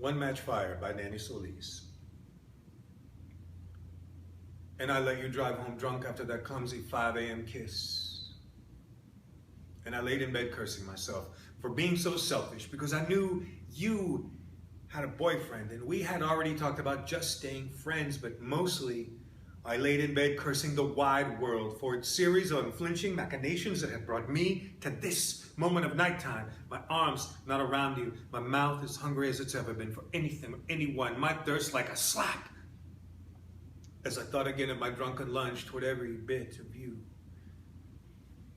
One Match Fire by Nanny Solis. And I let you drive home drunk after that clumsy 5 a.m. kiss. And I laid in bed cursing myself for being so selfish because I knew you had a boyfriend and we had already talked about just staying friends, but mostly I laid in bed cursing the wide world for its series of unflinching machinations that had brought me to this moment of nighttime. My arms not around you, my mouth as hungry as it's ever been for anything or anyone, my thirst like a slap. As I thought again of my drunken lunge toward every bit of you.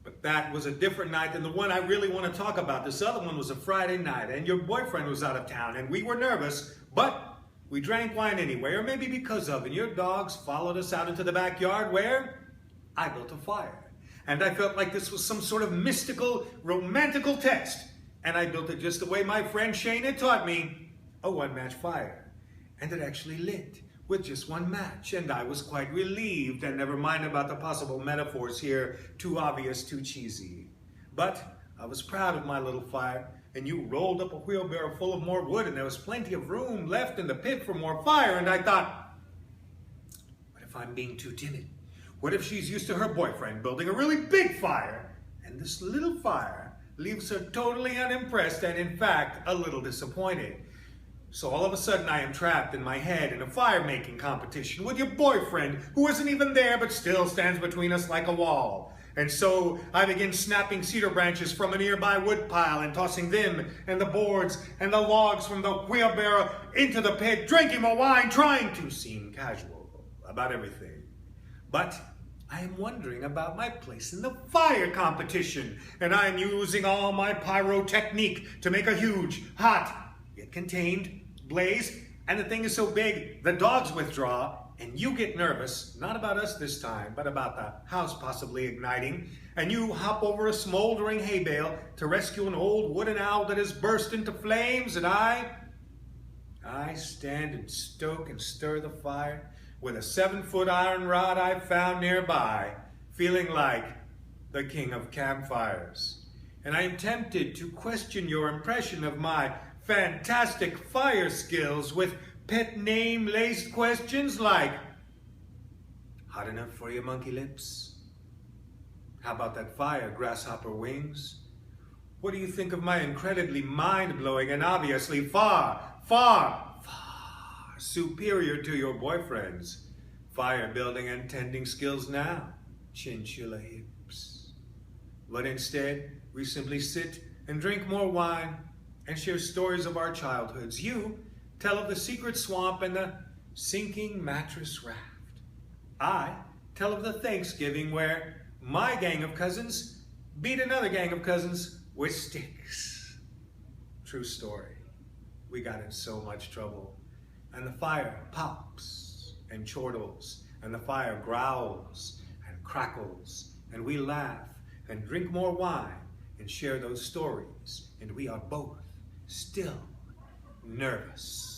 But that was a different night than the one I really want to talk about. This other one was a Friday night and your boyfriend was out of town and we were nervous, but we drank wine anyway, or maybe because of, and your dogs followed us out into the backyard where I built a fire. And I felt like this was some sort of mystical, romantical test. And I built it just the way my friend Shane had taught me, a one-match fire. And it actually lit with just one match. And I was quite relieved, and never mind about the possible metaphors here, too obvious, too cheesy. But I was proud of my little fire. And you rolled up a wheelbarrow full of more wood, and there was plenty of room left in the pit for more fire. And I thought, what if I'm being too timid? What if she's used to her boyfriend building a really big fire, and this little fire leaves her totally unimpressed and, in fact, a little disappointed? So all of a sudden, I am trapped in my head in a fire-making competition with your boyfriend, who isn't even there but still stands between us like a wall. And so I begin snapping cedar branches from a nearby wood pile and tossing them and the boards and the logs from the wheelbarrow into the pit, drinking my wine, trying to seem casual about everything. But I am wondering about my place in the fire competition, and I am using all my pyrotechnique to make a huge, hot, yet contained blaze. And the thing is so big, the dogs withdraw, and you get nervous, not about us this time, but about the house possibly igniting, and you hop over a smoldering hay bale to rescue an old wooden owl that has burst into flames, and I stand and stoke and stir the fire with a 7-foot iron rod I found nearby, feeling like the king of campfires. And I am tempted to question your impression of my fantastic fire skills with pet name-laced questions like, hot enough for your monkey lips? How about that fire, grasshopper wings? What do you think of my incredibly mind-blowing and obviously far, far, far superior to your boyfriend's fire building and tending skills now, chinchilla hips? But instead, we simply sit and drink more wine and share stories of our childhoods. You tell of the secret swamp and the sinking mattress raft. I tell of the Thanksgiving where my gang of cousins beat another gang of cousins with sticks. True story. We got in so much trouble. And the fire pops and chortles, and the fire growls and crackles, and we laugh and drink more wine and share those stories, and we are both still nervous.